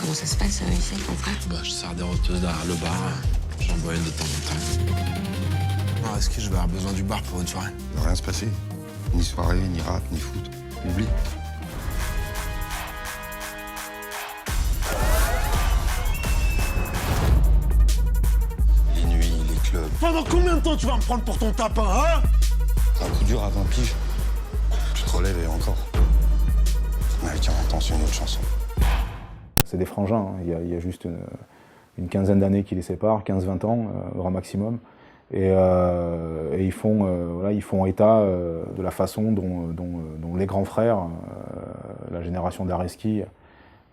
Comment ça se passe ici avec ton frère? Je sers des roteuses derrière le bar. J'en bois une de temps en temps. Est-ce que je vais avoir besoin du bar pour une soirée? Il va rien se passer. Ni soirée, ni rap, ni foot. Oublie. Les nuits, les clubs. Pendant combien de temps tu vas me prendre pour ton tapin, hein? Un coup dur à 20 piges. Tu te relèves et encore. Ouais, tiens, attends, c'est une autre chanson. C'est des frangins, hein. Il y a juste une quinzaine d'années qui les séparent, 15-20 ans, grand maximum. Et ils font état de la façon dont les grands frères, la génération d'Areski,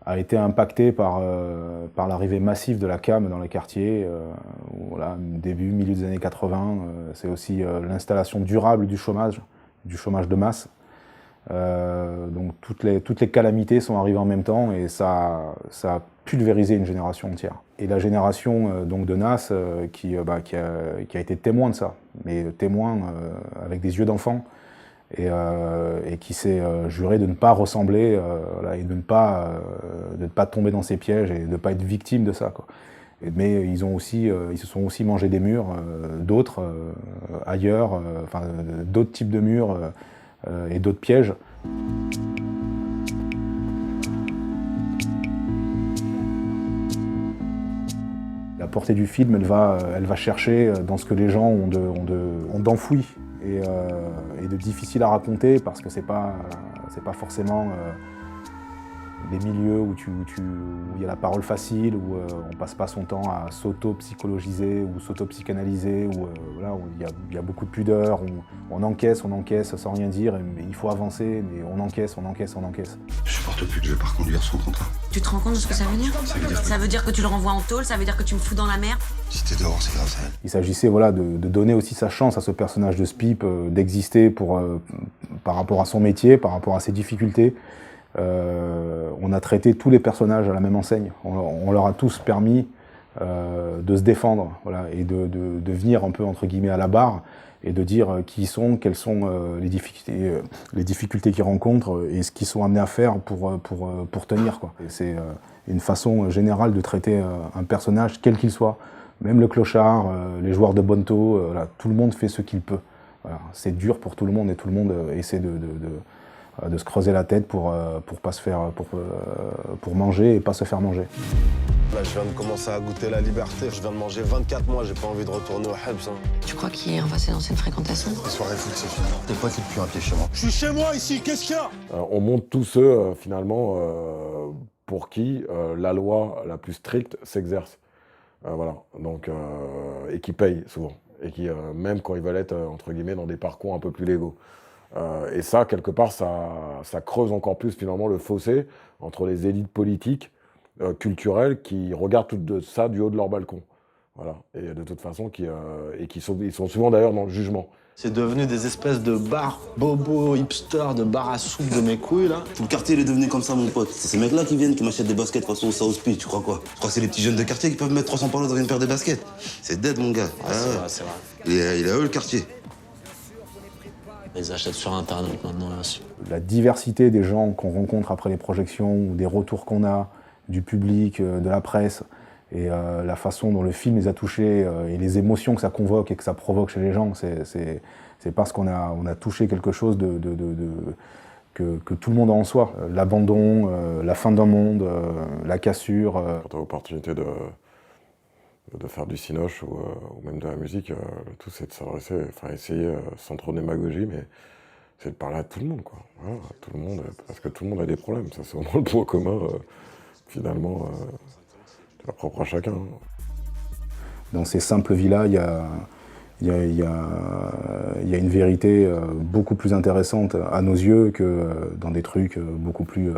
a été impactée par l'arrivée massive de la CAM dans les quartiers. Début, milieu des années 80, c'est aussi l'installation durable du chômage de masse. Donc toutes les calamités sont arrivées en même temps et ça a pulvérisé une génération entière. Et la génération donc de Nas qui a été témoin de ça, mais témoin avec des yeux d'enfant et qui s'est juré de ne pas ressembler et de ne pas tomber dans ces pièges et de ne pas être victime de ça, quoi. Mais ils se sont aussi mangés des murs, d'autres ailleurs, d'autres types de murs et d'autres pièges. La portée du film, elle va chercher dans ce que les gens ont d'enfoui et de difficile à raconter parce que c'est pas forcément des milieux où il y a la parole facile, où on passe pas son temps à s'auto-psychologiser ou s'auto-psychanalyser, où il y a beaucoup de pudeur, on encaisse sans rien dire, mais il faut avancer, mais on encaisse. Je supporte plus que je vais pas reconduire son contrat. Tu te rends compte de ce que ça veut dire? Ça veut dire que tu le renvoies en tôle, ça veut dire que tu me fous dans la merde. Si t'es dehors, c'est grâce à elle. Il s'agissait de donner aussi sa chance à ce personnage de Spip, d'exister par rapport à son métier, par rapport à ses difficultés. On a traité tous les personnages à la même enseigne. On leur a tous permis de se défendre, et de venir un peu entre guillemets à la barre et de dire qui ils sont, quelles sont les difficultés qu'ils rencontrent et ce qu'ils sont amenés à faire pour tenir, quoi. C'est une façon générale de traiter un personnage quel qu'il soit. Même le clochard, les joueurs de bonto, tout le monde fait ce qu'il peut. C'est dur pour tout le monde et tout le monde essaie de se creuser la tête pour manger et pas se faire manger. Là, je viens de commencer à goûter la liberté. Je viens de manger 24 mois, j'ai pas envie de retourner au Hebs. Tu crois qu'hier, on va dans cette fréquentation? Les soirées foot, c'est fini. T'es pas depuis un pied chez moi. Je suis chez moi ici, qu'est-ce qu'il y a? On montre tous ceux, finalement, pour qui la loi la plus stricte s'exerce. Donc, et qui payent souvent. Et qui, même quand ils veulent être, entre guillemets, dans des parcours un peu plus légaux. Et ça, quelque part, ça creuse encore plus, finalement, le fossé entre les élites politiques, culturelles, qui regardent tout ça du haut de leur balcon. Et de toute façon, ils sont souvent d'ailleurs dans le jugement. C'est devenu des espèces de bars bobo, hipsters, de bars à soupe de mes couilles, là. Tout le quartier, il est devenu comme ça, mon pote. C'est ces mecs-là qui viennent, qui m'achètent des baskets façon South Speed, tu crois quoi? Tu crois que c'est les petits jeunes de quartier qui peuvent mettre 300 € dans une paire de baskets? C'est dead, mon gars. C'est vrai. Il est à eux, le quartier. Ils achètent sur Internet maintenant, là. La diversité des gens qu'on rencontre après les projections, ou des retours qu'on a, du public, de la presse, et la façon dont le film les a touchés, et les émotions que ça convoque et que ça provoque chez les gens, c'est parce qu'on a touché quelque chose que tout le monde a en soi. L'abandon, la fin d'un monde, la cassure. Quand tu as l'opportunité de faire du cinoche ou même de la musique, le tout c'est de s'adresser, essayer sans trop de démagogie, mais c'est de parler à tout le monde, quoi. Tout le monde, parce que tout le monde a des problèmes, ça c'est vraiment le point commun, finalement, c'est la propre à chacun. Dans ces simples vies-là, il y a une vérité beaucoup plus intéressante à nos yeux que dans des trucs beaucoup plus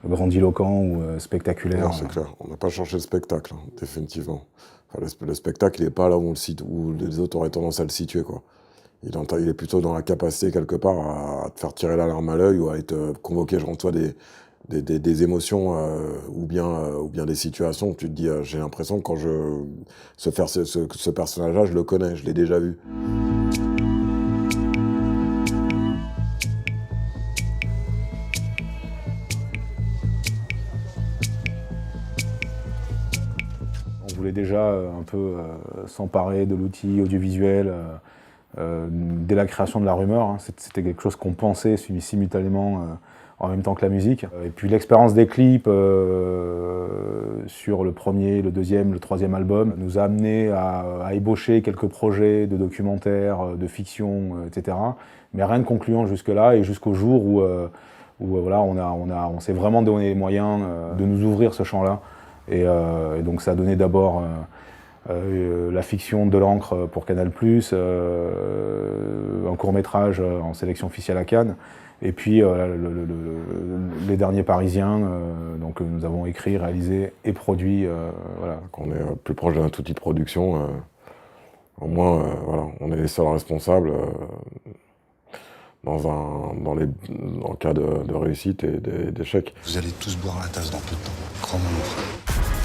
grandiloquents ou spectaculaires. Non, c'est clair, on n'a pas changé de spectacle, hein, définitivement. Le spectacle, il n'est pas là où les autres auraient tendance à le situer, quoi. Il est plutôt dans la capacité, quelque part, à te faire tirer la larme à l'œil ou à te convoquer, genre, toi, des émotions ou bien des situations où tu te dis j'ai l'impression que quand ce personnage-là, je le connais, je l'ai déjà vu. voulait déjà un peu s'emparer de l'outil audiovisuel dès la création de La Rumeur. Hein. C'était quelque chose qu'on pensait simultanément en même temps que la musique. Et puis l'expérience des clips sur le premier, le deuxième, le troisième album nous a amené à ébaucher quelques projets de documentaires, de fiction, etc. Mais rien de concluant jusque-là et jusqu'au jour où voilà, on s'est vraiment donné les moyens de nous ouvrir ce champ-là. Et donc ça a donné d'abord la fiction de l'encre pour Canal+, un court-métrage en sélection officielle à Cannes, et puis les derniers Parisiens, donc nous avons écrit, réalisé et produit. Voilà. Qu'on est plus proche d'un outil de production, au moins voilà, on est les seuls responsables dans le cas de réussite et d'échec. Vous allez tous boire la tasse dans peu de temps. Crois-moi, mon frère.